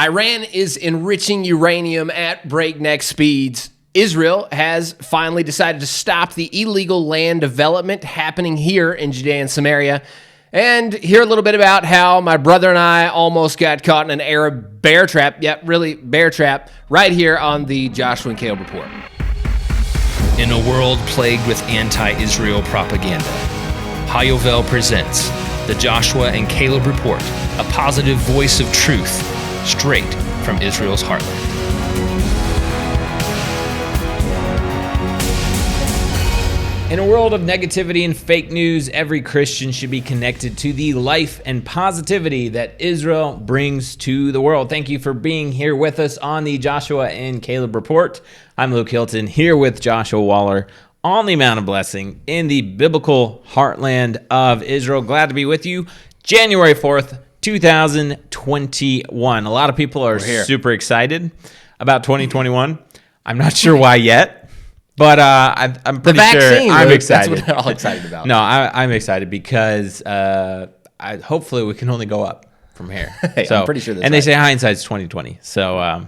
Iran is enriching uranium at breakneck speeds. Israel has finally decided to stop the illegal land development happening here in Judea and Samaria. And hear a little bit about how my brother and I almost got caught in an Arab bear trap. Yep, really, bear trap, right here on the Joshua and Caleb Report. In a world plagued with anti-Israel propaganda, Yovel presents the Joshua and Caleb Report, a positive voice of truth straight from Israel's heartland. In a world of negativity and fake news, every Christian should be connected to the life and positivity that Israel brings to the world. Thank you for being here with us on the Joshua and Caleb Report. I'm Luke Hilton, here with Joshua Waller on the Mount of Blessing in the biblical heartland of Israel. Glad to be with you. January 4th, 2021. A lot of people are super excited about 2021. I'm not sure why yet. But I'm pretty sure I'm excited. That's what they're all excited about. No, I'm excited because hopefully we can only go up from here. Hey, I'm pretty sure that's and they say hindsight's 2020. So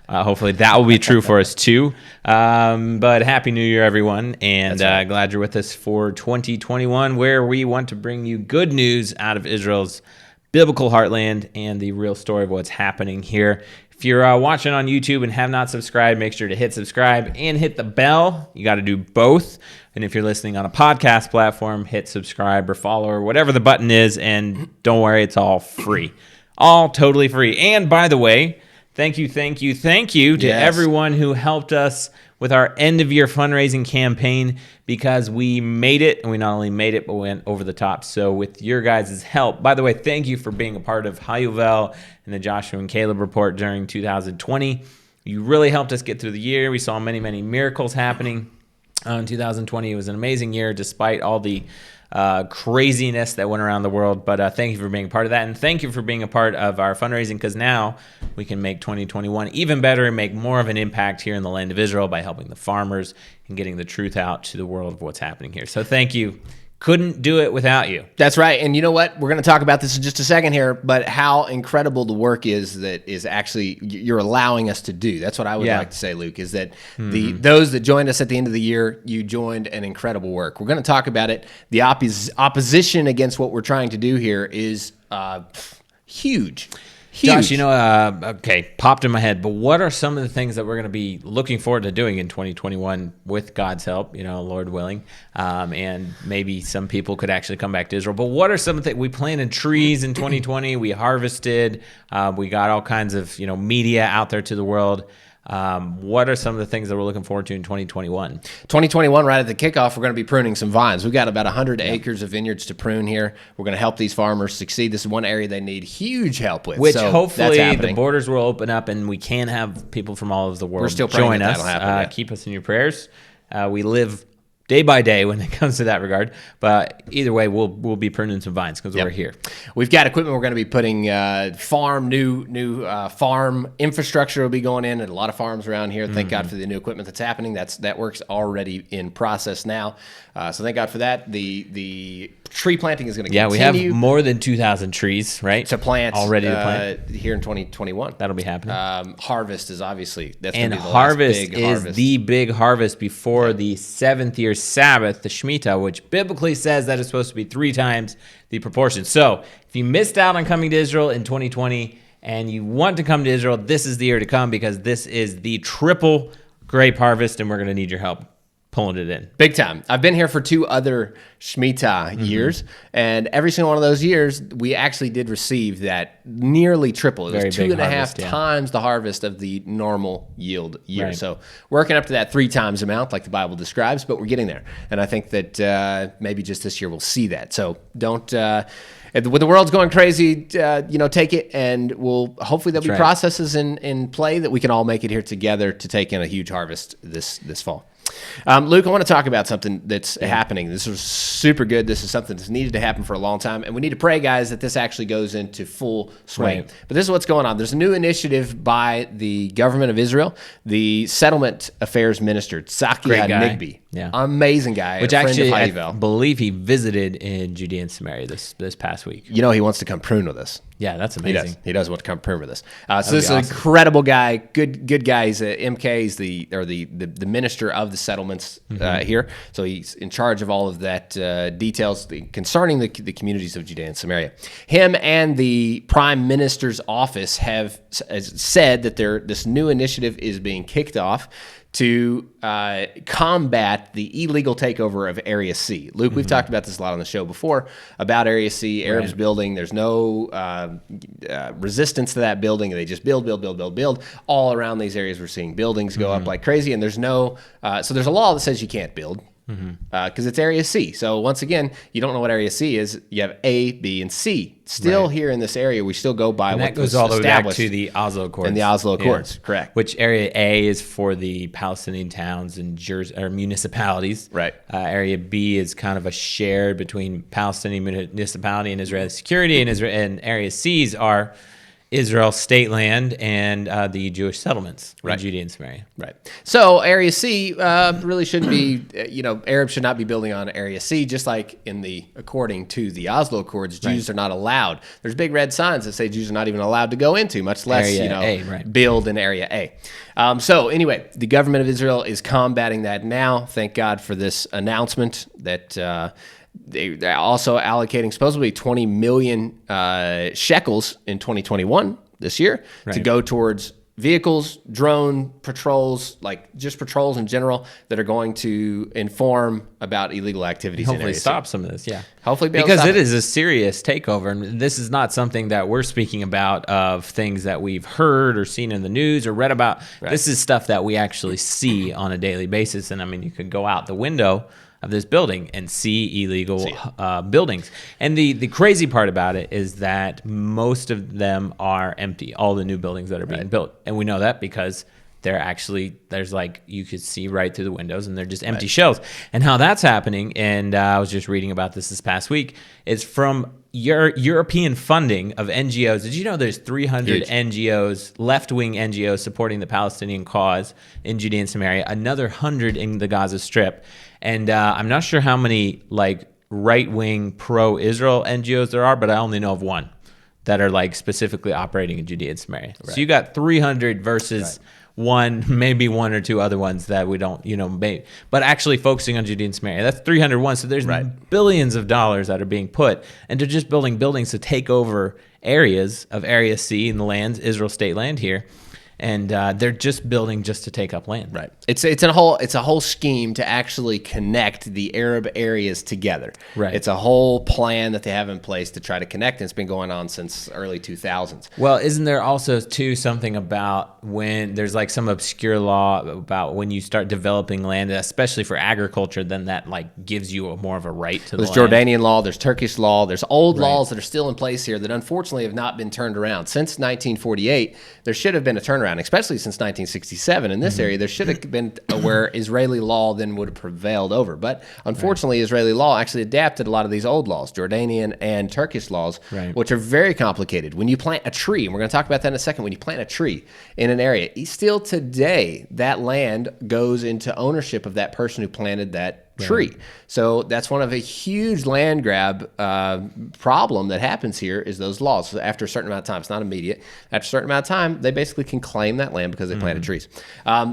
hopefully that will be true for us too. But Happy New Year, everyone. And glad you're with us for 2021, where we want to bring you good news out of Israel's biblical heartland and the real story of what's happening here. If you're watching on YouTube and have not subscribed, make sure to hit subscribe and hit the bell. You got to do both. And if you're listening on a podcast platform, hit subscribe or follow or whatever the button is. And don't worry, it's all free. All totally free. And by the way, thank you to everyone who helped us with our end-of-year fundraising campaign, because we made it, and we not only made it, but went over the top. So with your guys' help, by the way, thank you for being a part of Yovel and the Joshua and Caleb Report during 2020. You really helped us get through the year. We saw many, many miracles happening in 2020. It was an amazing year, despite all the craziness that went around the world. But thank you for being a part of that. And thank you for being a part of our fundraising, because now we can make 2021 even better and make more of an impact here in the land of Israel by helping the farmers and getting the truth out to the world of what's happening here. So thank you. Couldn't do it without you. That's right. And you know what? We're going to talk about this in just a second here, but how incredible the work is that is actually you're allowing us to do. That's what I would like to say, Luke, is that those that joined us at the end of the year, you joined an incredible work. We're going to talk about it. The opposition against what we're trying to do here is huge. Josh, popped in my head, but what are some of the things that we're going to be looking forward to doing in 2021 with God's help, Lord willing, and maybe some people could actually come back to Israel. But what are some of the things? We planted trees in 2020, we harvested, we got all kinds of, media out there to the world. What are some of the things that we're looking forward to in 2021? 2021, right at the kickoff, we're going to be pruning some vines. We've got about 100 acres of vineyards to prune here. We're going to help these farmers succeed. This is one area they need huge help with. Which hopefully the borders will open up and we can have people from all over the world join us. Keep us in your prayers. We live day by day when it comes to that regard. But either way, we'll be pruning some vines because we're here. We've got equipment. We're going to be putting new farm infrastructure will be going in at a lot of farms around here. Thank God for the new equipment that's happening. That work's already in process now. So thank God for that. The tree planting is going to continue. Yeah, we have more than 2,000 trees, right? To plant. All ready to plant. Here in 2021. That'll be happening. Harvest is obviously, that's going to be the harvest last big harvest. Is the big harvest before the seventh year Sabbath, the Shemitah, which biblically says that it's supposed to be 3 times the proportion. So if you missed out on coming to Israel in 2020 and you want to come to Israel, this is the year to come, because this is the triple grape harvest, and we're going to need your help pulling it in. Big time. I've been here for 2 other Shemitah years, and every single one of those years, we actually did receive that nearly triple. It was 2.5 times the harvest of the normal yield year. Right. So working up to that 3 times amount, like the Bible describes, but we're getting there. And I think that maybe just this year we'll see that. So don't... when the world's going crazy, take it, and hopefully there'll be processes in play that we can all make it here together to take in a huge harvest this fall. Luke, I want to talk about something that's happening. This is super good. This is something that's needed to happen for a long time, and we need to pray, guys, that this actually goes into full swing. Right. But this is what's going on. There's a new initiative by the government of Israel. The Settlement Affairs Minister, Tzaki Hanigbi. Yeah. Amazing guy. Which actually, I believe he visited in Judea and Samaria this past week. He wants to come prune with us. Yeah, that's amazing. He does want to come prune with us. So this is an incredible guy, good guy. He's MK. He's the minister of the settlements here. So he's in charge of all of that details concerning the communities of Judea and Samaria. Him and the prime minister's office have said that this new initiative is being kicked off to combat the illegal takeover of Area C. Luke, we've talked about this a lot on the show before, about Area C, Arabs building. There's no resistance to that building. They just build. All around these areas, we're seeing buildings go up like crazy, and there's no... so there's a law that says you can't build, because it's Area C. So once again, you don't know what Area C is. You have A, B, and C. Still here in this area, we still go by what was established. That goes all the way back to the Oslo Accords. And the Oslo Accords, correct. Which Area A is for the Palestinian towns and municipalities. Right. Area B is kind of a shared between Palestinian municipality and Israeli security, and Area C's are Israel state land and the Jewish settlements in Judea and Samaria. Right. So Area C really shouldn't be, Arabs should not be building on Area C, just like according to the Oslo Accords, Jews are not allowed. There's big red signs that say Jews are not even allowed to go into, much less, build in Area A. So anyway, the government of Israel is combating that now. Thank God for this announcement that they're also allocating supposedly 20 million shekels in 2021 this year to go towards vehicles, drone patrols, like just patrols in general that are going to inform about illegal activities. Hopefully stop some of this, Hopefully because it is a serious takeover, and this is not something that we're speaking about of things that we've heard or seen in the news or read about. This is stuff that we actually see on a daily basis, and I mean, you could go out the window of this building and see illegal buildings. And the crazy part about it is that most of them are empty, all the new buildings that are being built. And we know that because there's like, you could see right through the windows and they're just empty shells. And how that's happening, and I was just reading about this past week, is from European funding of NGOs. Did you know there's 300 NGOs, left-wing NGOs supporting the Palestinian cause in Judea and Samaria, another 100 in the Gaza Strip. And I'm not sure how many like right-wing pro-Israel NGOs there are, but I only know of one that are like specifically operating in Judea and Samaria. So you got 300 versus one, maybe one or two other ones that we don't, but actually focusing on Judea and Samaria. That's 301. So there's billions of dollars that are being put into just building buildings to take over areas of Area C in the lands, Israel state land here. And they're just building just to take up land. Right. It's a whole scheme to actually connect the Arab areas together. Right. It's a whole plan that they have in place to try to connect, and it's been going on since early 2000s. Well, isn't there also too something about when there's like some obscure law about when you start developing land, especially for agriculture, then that like gives you more of a right to the land. There's Jordanian law, there's Turkish law, there's old laws that are still in place here that unfortunately have not been turned around since 1948. There should have been a turnaround, especially since 1967 in this area. There should have been where Israeli law then would have prevailed over. But unfortunately, Israeli law actually adapted a lot of these old laws, Jordanian and Turkish laws, which are very complicated. When you plant a tree, and we're going to talk about that in a second, when you plant a tree in an area, still today, that land goes into ownership of that person who planted that tree. So that's one of a huge land grab problem that happens here is those laws. So after a certain amount of time, it's not immediate. After a certain amount of time, they basically can claim that land because they planted trees.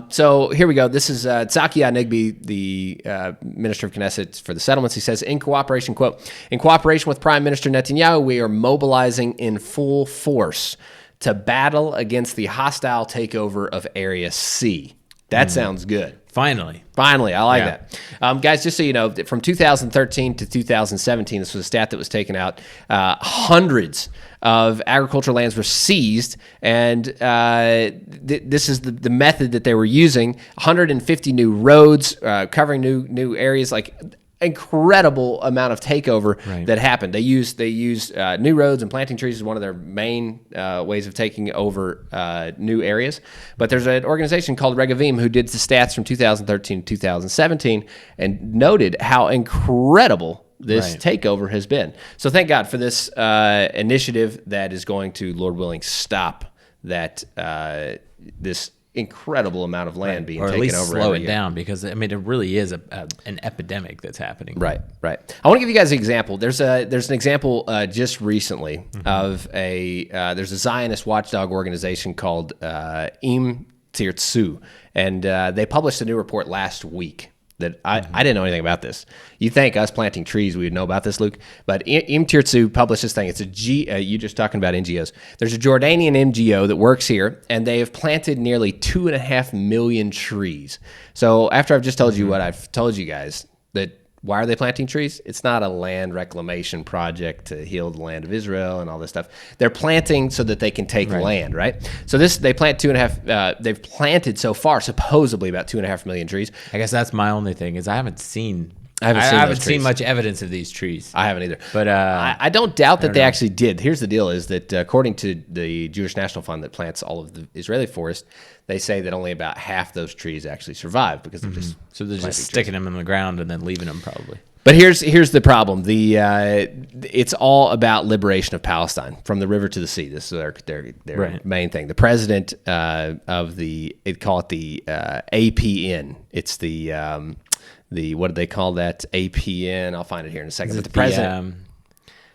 So here we go. This is Tzaki Nigby, the Minister of Knesset for the settlements. He says, in cooperation with Prime Minister Netanyahu, we are mobilizing in full force to battle against the hostile takeover of Area C. That sounds good. Finally, I like that. Guys, just so you know, from 2013 to 2017, this was a stat that was taken out, hundreds of agricultural lands were seized, and this is the method that they were using. 150 new roads, covering new areas, like incredible amount of takeover that happened. They used new roads, and planting trees is one of their main ways of taking over new areas. But there's an organization called Regavim who did the stats from 2013 to 2017 and noted how incredible this takeover has been. So thank God for this initiative that is going to, Lord willing, stop that this incredible amount of land being taken over. Or at least slow it down, because I mean, it really is an epidemic that's happening. Right. I want to give you guys an example. There's an example just recently of there's a Zionist watchdog organization called Im Tirtzu, and they published a new report last week that I didn't know anything about this. You think us planting trees, we would know about this, Luke? But Im Tirtzu published this thing. It's you just talking about NGOs. There's a Jordanian NGO that works here, and they have planted nearly 2.5 million trees. So after I've just told you what I've told you guys, that why are they planting trees? It's not a land reclamation project to heal the land of Israel and all this stuff. They're planting so that they can take land, right? So they plant 2.5. They've planted so far supposedly about 2.5 million trees. I guess that's my only thing is I haven't seen much evidence of these trees. I haven't either. But I don't doubt that they actually did. Here's the deal: is that according to the Jewish National Fund that plants all of the Israeli forest, they say that only about half those trees actually survive because they're just sticking them in the ground and then leaving them probably. But here's the problem: it's all about liberation of Palestine from the river to the sea. This is their main thing. The president of the APN. It's the what do they call that? APN. I'll find it here in a second. But the president.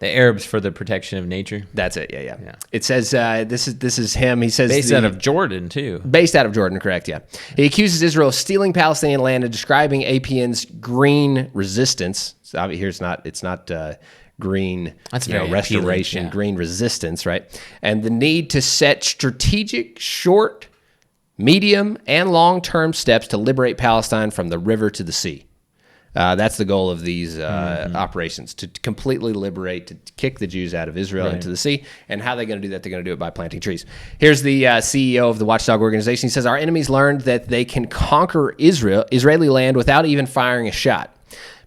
The Arabs for the Protection of Nature. That's it. Yeah. It says this is him. He says based out of Jordan too. Based out of Jordan, correct? Yeah. He accuses Israel of stealing Palestinian land and describing APN's green resistance. So here it's not green. That's restoration. Appealing, green resistance, right? And the need to set strategic short, medium, and long-term steps to liberate Palestine from the river to the sea. That's the goal of these operations, to completely liberate, to kick the Jews out of Israel into the sea. And how are they going to do that? They're going to do it by planting trees. Here's the CEO of the watchdog organization. He says, our enemies learned that they can conquer Israeli land without even firing a shot,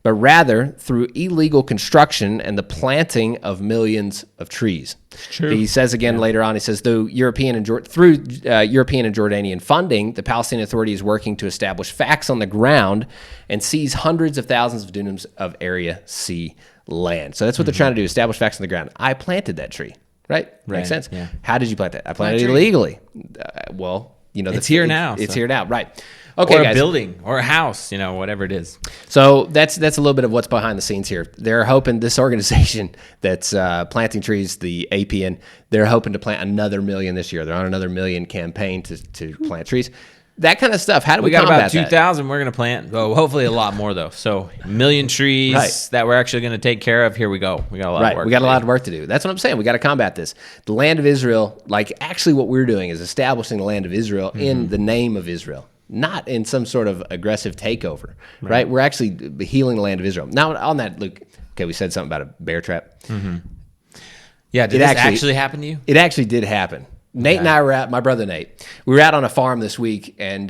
but rather through illegal construction and the planting of millions of trees. True. He says again later on, he says, through European and Jordanian funding, the Palestinian Authority is working to establish facts on the ground and seize hundreds of thousands of dunams of Area C land. So that's what they're trying to do, establish facts on the ground. I planted that tree, right? Makes sense? Yeah. How did you plant that? I planted it illegally. It's here now. It's here now, right. Okay, or a guys. building or a house, whatever it is. So that's a little bit of what's behind the scenes here. They're hoping this organization that's planting trees, the APN, they're hoping to plant another million this year. They're on another million campaign to plant trees. That kind of stuff. How do we got combat about 2,000 we're going to plant. Oh, hopefully a lot more, though. So a million trees that we're actually going to take care of. Here we go. We got a lot of work. We got a lot of work to do. That's what I'm saying. We got to combat this. The land of Israel, actually what we're doing is establishing the land of Israel in the name of Israel. Not in some sort of aggressive takeover, right? We're actually healing the land of Israel. Now, on that, Luke, okay, we said something about a bear trap. Yeah, did this actually happen to you? It actually did happen. Nate and I were my brother Nate, we were out on a farm this week, and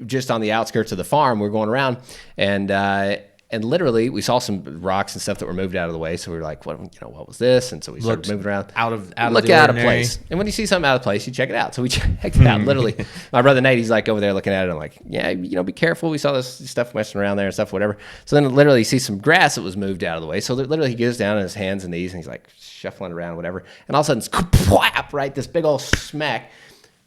just on the outskirts of the farm, we were going around, and literally we saw some rocks and stuff that were moved out of the way. So we were like, what was this? And so we started moving around. Out of place. And when you see something out of place, you check it out. So we checked it out. Literally, my brother Nate, he's like over there looking at it. I'm like, yeah, be careful. We saw this stuff messing around there and stuff, whatever. So then literally he sees some grass that was moved out of the way. So literally he goes down on his hands and knees and he's like shuffling around, whatever. And all of a sudden, right, this big old smack.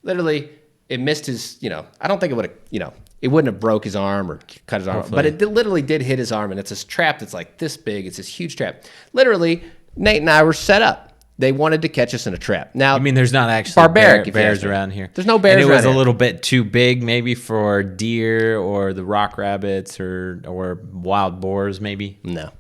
Literally, it missed his, I don't think it would have, it wouldn't have broke his arm or cut his arm, but it literally did hit his arm, and it's this trap that's like this big. It's this huge trap. Literally, Nate and I were set up. They wanted to catch us in a trap. Now, I mean, there's not actually barbaric bears around here. There's no bears around here. And it was a little bit too big maybe for deer or the rock rabbits or wild boars maybe. No.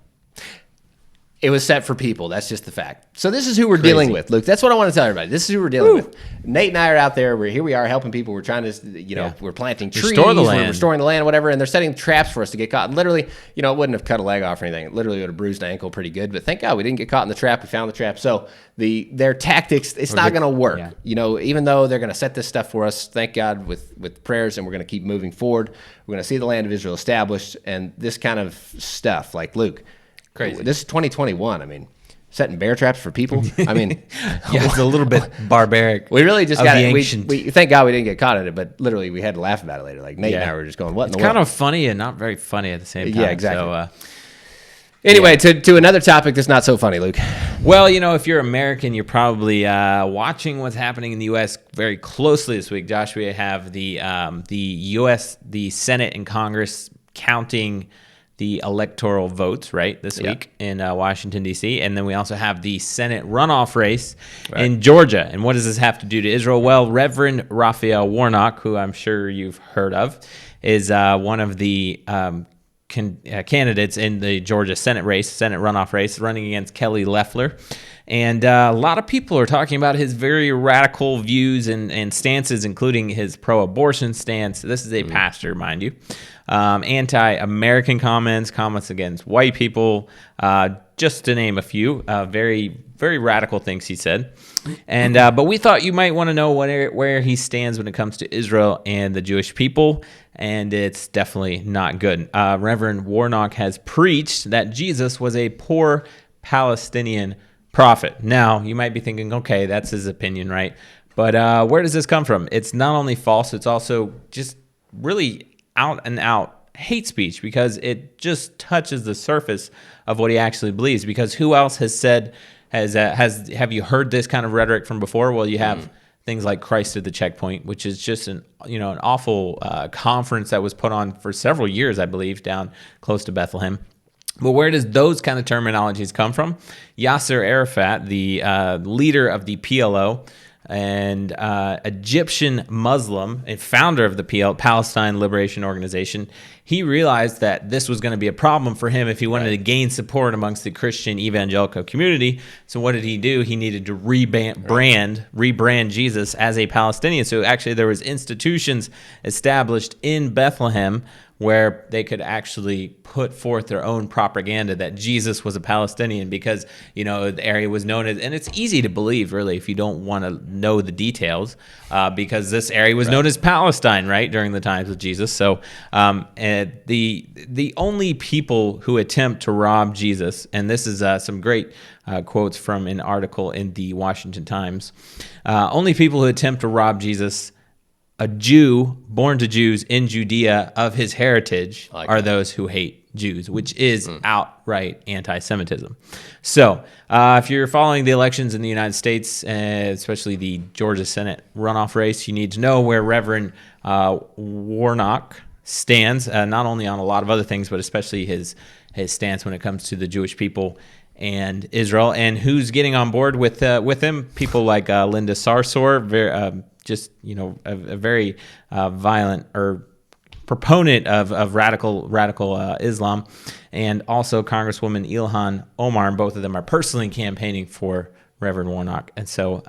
It was set for people. That's just the fact. So this is who we're dealing with, Luke. That's what I want to tell everybody. This is who we're dealing with. Nate and I are out there. Here we are helping people. We're trying to, we're planting trees. Restore the land. We're restoring the land, whatever. And they're setting traps for us to get caught. And literally, it wouldn't have cut a leg off or anything. It literally would have bruised an ankle pretty good. But thank God we didn't get caught in the trap. We found the trap. So their tactics, it's not going to work. Yeah. Even though they're going to set this stuff for us, thank God with prayers, and we're going to keep moving forward. We're going to see the land of Israel established. And this kind of stuff, like Luke, crazy. This is 2021. I mean, setting bear traps for people. I mean, it's a little bit barbaric. We really just got it. We thank God we didn't get caught in it, but literally we had to laugh about it later. Like Nate and I were just going, "What in the world?" It's kind of funny and not very funny at the same time. Yeah, exactly. So, Anyway, to another topic that's not so funny, Luke. Well, if you're American, you're probably watching what's happening in the U.S. very closely this week. Josh, we have the Senate and Congress counting the electoral votes, right, this week in Washington, D.C. And then we also have the Senate runoff race in Georgia. And what does this have to do to Israel? Well, Reverend Raphael Warnock, who I'm sure you've heard of, is one of the candidates in the Georgia Senate runoff race, running against Kelly Loeffler. And a lot of people are talking about his very radical views and stances, including his pro-abortion stance. This is a pastor, mind you. Anti-American comments against white people, just to name a few. Very, very radical things he said. And but we thought you might want to know where he stands when it comes to Israel and the Jewish people, and it's definitely not good. Reverend Warnock has preached that Jesus was a poor Palestinian prophet. Now, you might be thinking, okay, that's his opinion, right? But where does this come from? It's not only false, it's also just really out and out hate speech, because it just touches the surface of what he actually believes. Because who else has said, have you heard this kind of rhetoric from before? Well, you have things like Christ at the Checkpoint, which is just an awful conference that was put on for several years, I believe, down close to Bethlehem. But where does those kind of terminologies come from? Yasser Arafat, the leader of the PLO and Egyptian Muslim and founder of the Palestine Liberation Organization, he realized that this was going to be a problem for him if he wanted to gain support amongst the Christian evangelical community. So what did he do? He needed to rebrand Jesus as a Palestinian. So actually there was institutions established in Bethlehem where they could actually put forth their own propaganda that Jesus was a Palestinian, because, the area was known as, and it's easy to believe, really, if you don't want to know the details, because this area was known as Palestine, right, during the times of Jesus. So the only people who attempt to rob Jesus, and this is some great quotes from an article in the Washington Times, only people who attempt to rob Jesus, a Jew born to Jews in Judea of his heritage, are those who hate Jews, which is outright anti-Semitism. So if you're following the elections in the United States, especially the Georgia Senate runoff race, you need to know where Reverend Warnock stands, not only on a lot of other things, but especially his stance when it comes to the Jewish people and Israel, and who's getting on board with him. People like Linda Sarsour, a very violent or proponent of radical Islam, and also Congresswoman Ilhan Omar, and both of them are personally campaigning for Reverend Warnock. And so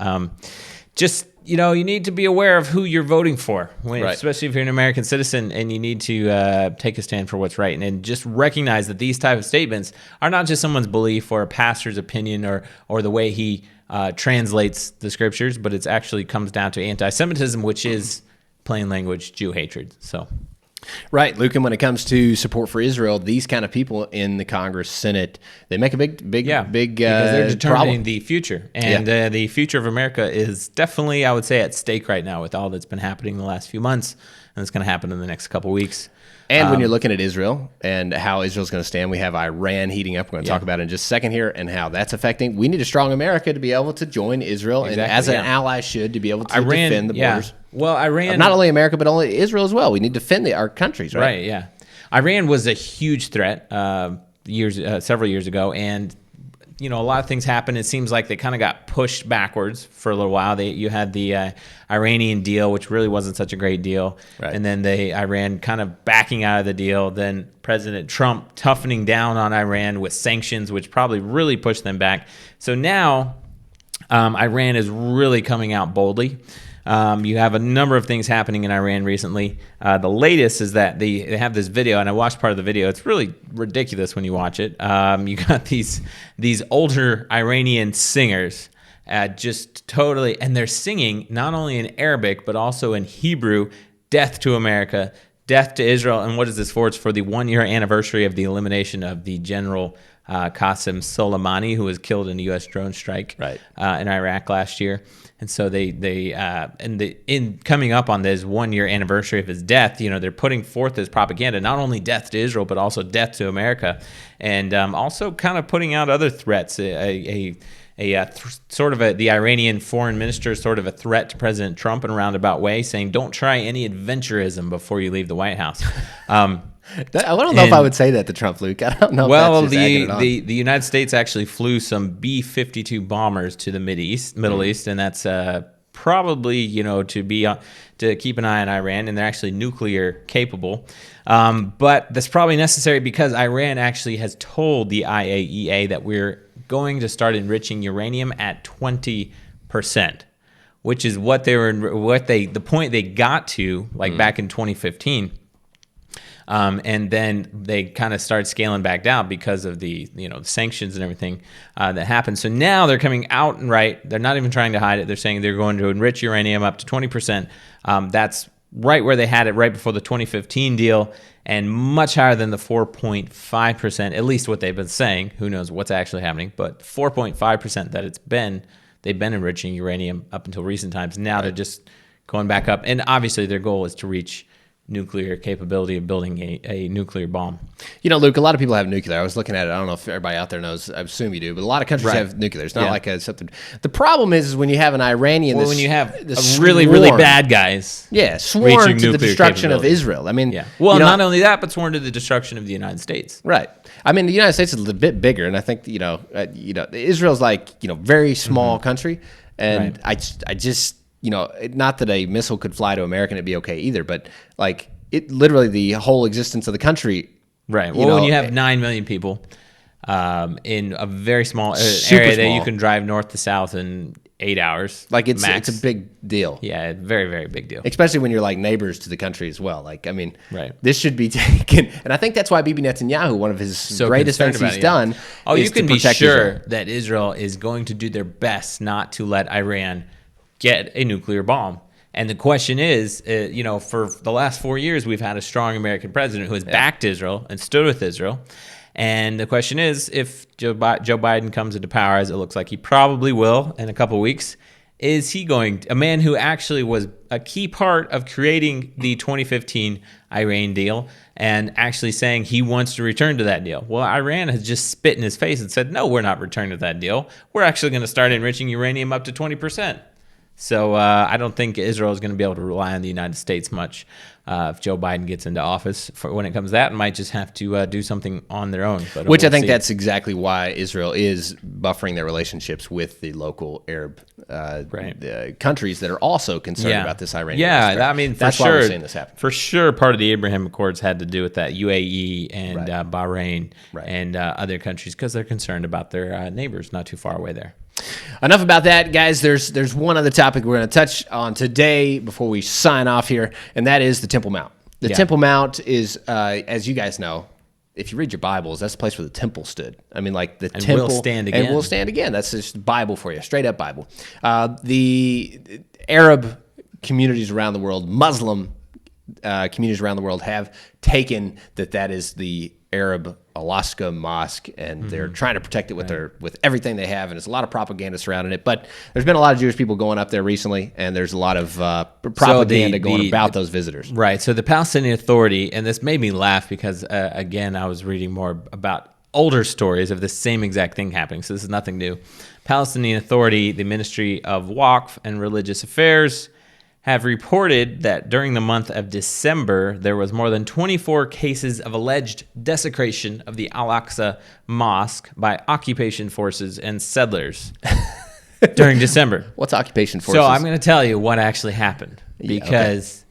you need to be aware of who you're voting for, especially if you're an American citizen, and you need to take a stand for what's right. And just recognize that these type of statements are not just someone's belief or a pastor's opinion or the way he translates the scriptures, but it actually comes down to anti-Semitism, which is plain language Jew hatred. So, right, Luke. And when it comes to support for Israel, these kind of people in the Congress, Senate, they make a big because they're determining problem. The future, and the future of America is definitely, I would say, at stake right now with all that's been happening in the last few months, and it's going to happen in the next couple of weeks. And when you're looking at Israel and how Israel's going to stand, we have Iran heating up. We're going to talk about it in just a second here, and how that's affecting. We need a strong America to be able to join Israel, and as an ally should, to be able to defend the borders. Well, Iran, not only America, but only Israel as well. We need to defend our countries, right? Right, yeah. Iran was a huge threat several years ago, and a lot of things happened. It seems like they kind of got pushed backwards for a little while. You had the Iranian deal, which really wasn't such a great deal. Right. And then Iran kind of backing out of the deal. Then President Trump toughening down on Iran with sanctions, which probably really pushed them back. So now Iran is really coming out boldly. You have a number of things happening in Iran recently. The latest is that they have this video, and I watched part of the video. It's really ridiculous when you watch it. You got these older Iranian singers just totally, and they're singing not only in Arabic, but also in Hebrew, death to America, death to Israel. And what is this for? It's for the 1-year anniversary of the elimination of the general Qasem Soleimani, who was killed in a U.S. drone strike in Iraq last year. And so in coming up on this 1-year anniversary of his death, they're putting forth this propaganda, not only death to Israel, but also death to America, and also kind of putting out other threats. The Iranian foreign minister sort of a threat to President Trump in a roundabout way, saying, "Don't try any adventurism before you leave the White House." I don't know if I would say that to Trump, Luke. I don't know. Well, if that's just the United States actually flew some B-52 bombers to the Middle East, and that's probably to keep an eye on Iran, and they're actually nuclear capable. But that's probably necessary because Iran actually has told the IAEA that we're going to start enriching uranium at 20%, which is the point they got to back in 2015. And then they kind of start scaling back down because of the sanctions and everything that happened. So now they're coming out and they're not even trying to hide it. They're saying they're going to enrich uranium up to 20%. That's right where they had it right before the 2015 deal, and much higher than the 4.5%, at least what they've been saying. Who knows what's actually happening, but 4.5% that they've been enriching uranium up until recent times. Now they're just going back up, and obviously their goal is to reach nuclear capability of building a nuclear bomb. Luke, a lot of people have nuclear. I was looking at it. I don't know if everybody out there knows. I assume you do, but a lot of countries have nuclear. It's not something. The problem is when you have an Iranian. When you have really bad guys. Yeah, sworn to the destruction of Israel. I mean, well, not only that, but sworn to the destruction of the United States. Right. I mean, the United States is a bit bigger, and I think Israel's very small country, and I just. Not that a missile could fly to America and it'd be okay either, but literally the whole existence of the country. Right. Well, when you have 9 million people in a very small area that you can drive north to south in 8 hours, it's a big deal. Yeah, very, very big deal. Especially when you're neighbors to the country as well. This should be taken, and I think that's why Bibi Netanyahu, one of his greatest things he's done. Oh, you can be sure that Israel is going to do their best not to let Iran get a nuclear bomb. And the question is, for the last 4 years, we've had a strong American president who has backed Israel and stood with Israel. And the question is, if Joe Biden comes into power, as it looks like he probably will in a couple of weeks, is he a man who actually was a key part of creating the 2015 Iran deal and actually saying he wants to return to that deal? Well, Iran has just spit in his face and said, no, we're not returning to that deal. We're actually going to start enriching uranium up to 20%. So I don't think Israel is going to be able to rely on the United States much if Joe Biden gets into office. When it comes to that, might just have to do something on their own. But Which I think that's exactly why Israel is buffering their relationships with the local Arab countries that are also concerned about this Iranian. Yeah, I mean, that's why we're seeing this happen. For sure, part of the Abraham Accords had to do with that. UAE and Bahrain and other countries, because they're concerned about their neighbors not too far away there. Enough about that, guys. There's one other topic we're going to touch on today before we sign off here, and that is the Temple Mount. The Temple Mount is, as you guys know, if you read your Bibles, that's the place where the temple stood. I mean, the temple. Will stand again. And will stand again. That's just Bible for you, straight up Bible. The Arab communities around the world, Muslim communities around the world have taken that is the Arab Al-Aqsa Mosque, and they're trying to protect it with everything they have, and there's a lot of propaganda surrounding it. But there's been a lot of Jewish people going up there recently, and there's a lot of propaganda going about those visitors. Right. So the Palestinian Authority, and this made me laugh because, again, I was reading more about older stories of the same exact thing happening, so this is nothing new. Palestinian Authority, the Ministry of Waqf and Religious Affairs, have reported that during the month of December, there was more than 24 cases of alleged desecration of the Al-Aqsa Mosque by occupation forces and settlers during December. What's occupation forces? So I'm going to tell you what actually happened, because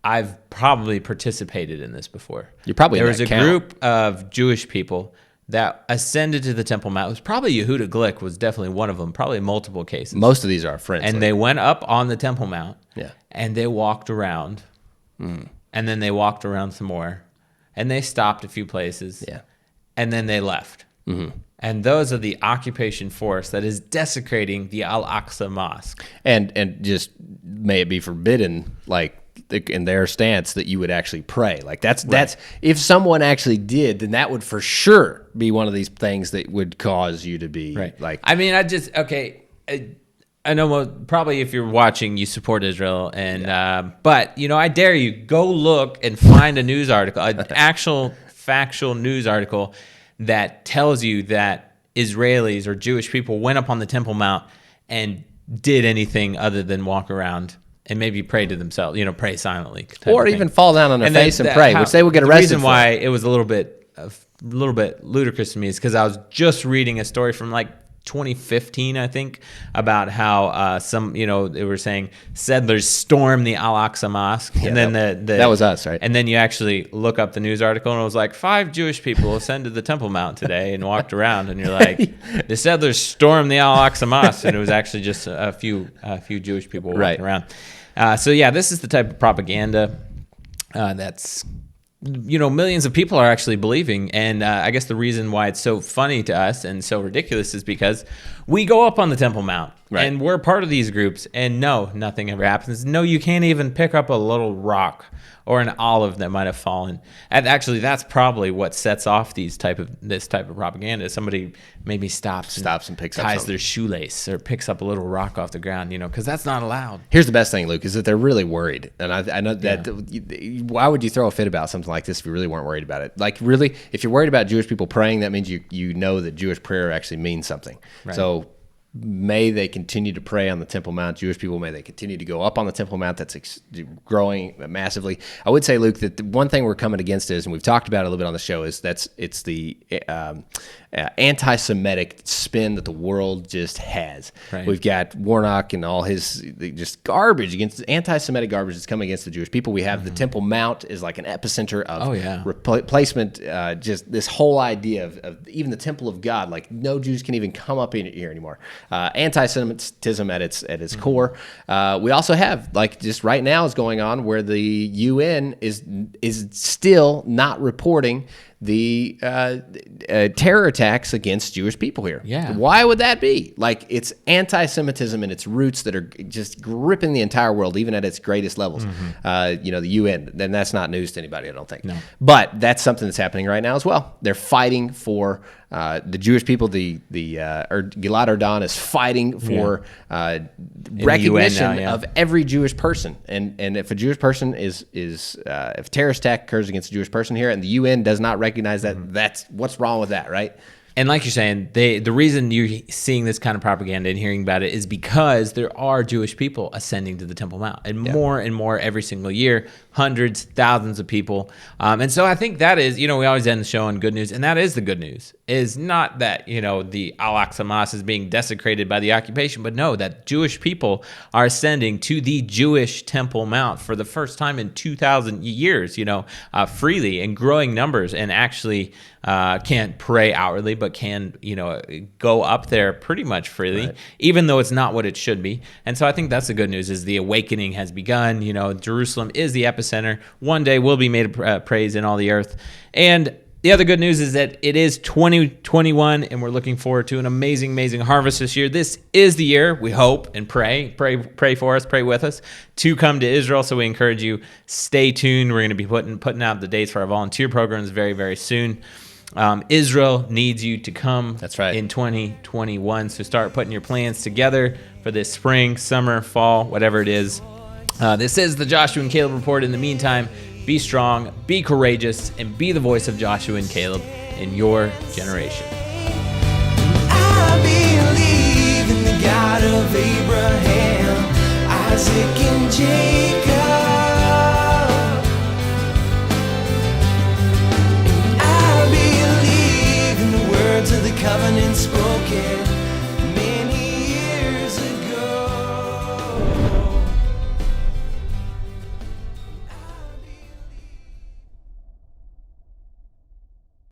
I've probably participated in this before. You're probably There was a group of Jewish people that ascended to the Temple Mount. It was probably Yehuda Glick was definitely one of them, probably multiple cases. Most of these are friends. And they went up on the Temple Mount, yeah, and they walked around, and then they walked around some more, and they stopped a few places, yeah, and then they left. Mm-hmm. And those are the occupation force that is desecrating the Al-Aqsa Mosque. And just may it be forbidden, in their stance that you would actually pray. Like that's if someone actually did, then that would for sure be one of these things that would cause you to be like. I mean, I know probably if you're watching, you support Israel, and but I dare you, go look and find a news article, an actual factual news article that tells you that Israelis or Jewish people went up on the Temple Mount and did anything other than walk around and maybe pray to themselves, pray silently, or even fall down on their face and pray, which they would get arrested. The reason why it was a little bit ludicrous to me is because I was just reading a story from like 2015, I think, about how they were saying settlers stormed the Al-Aqsa Mosque, and then that was us, right? And then you actually look up the news article, and it was like 5 Jewish people ascended the Temple Mount today and walked around, and you're like, the settlers stormed the Al-Aqsa Mosque, and it was actually just a few Jewish people walking around. This is the type of propaganda that's millions of people are actually believing. And I guess the reason why it's so funny to us and so ridiculous is because we go up on the Temple Mount and we're part of these groups, and no, nothing ever happens. No, you can't even pick up a little rock or an olive that might have fallen. And actually, that's probably what sets off this type of propaganda. Somebody maybe stops and picks up ties their shoelace or picks up a little rock off the ground, because that's not allowed. Here's the best thing, Luke, is that they're really worried. And I know that why would you throw a fit about something like this if you really weren't worried about it? Like, really, if you're worried about Jewish people praying, that means you know that Jewish prayer actually means something. Right. So may they continue to pray on the Temple Mount. Jewish people, may they continue to go up on the Temple Mount. That's growing massively. I would say, Luke, that the one thing we're coming against is, and we've talked about it a little bit on the show, is it's the anti-Semitic spin that the world just has. Right. We've got Warnock and all his just garbage against anti-Semitic garbage that's coming against the Jewish people. We have the Temple Mount is like an epicenter of replacement. Just this whole idea of even the Temple of God, like no Jews can even come up in here anymore. Anti-Semitism at its core. We also have, like, just right now is going on where the UN is still not reporting the terror attacks against Jewish people here. Yeah. Why would that be? Like, it's anti-Semitism and its roots that are just gripping the entire world, even at its greatest levels. The UN, then that's not news to anybody, I don't think. No. But that's something that's happening right now as well. They're fighting for the Jewish people. Gilad Erdan is fighting for recognition of every Jewish person. And if a Jewish person is if a terrorist attack occurs against a Jewish person here, and the UN does not recognize that, that's what's wrong with that, right? And like you're saying, the reason you're seeing this kind of propaganda and hearing about it is because there are Jewish people ascending to the Temple Mount, and more every single year, hundreds, thousands of people. And so I think that is, we always end the show on good news, and that is the good news, is not that, the Al-Aqsa Mosque is being desecrated by the occupation, but no, that Jewish people are ascending to the Jewish Temple Mount for the first time in 2,000 years, freely and growing numbers, and actually can't pray outwardly, but can, go up there pretty much freely, even though it's not what it should be. And so I think that's the good news, is the awakening has begun. Jerusalem is the epicenter. One day will be made a praise in all the earth. And the other good news is that it is 2021, and we're looking forward to an amazing, amazing harvest this year. This is the year, we hope and pray for us, pray with us, to come to Israel. So we encourage you, stay tuned. We're going to be putting out the dates for our volunteer programs very, very soon. Israel needs you to come. That's right. In 2021. So start putting your plans together for this spring, summer, fall, whatever it is. This is the Joshua and Caleb Report. In the meantime, be strong, be courageous, and be the voice of Joshua and Caleb in your generation. I believe in the God of Abraham, Isaac, and Jacob. I believe in the words of the covenant spoken.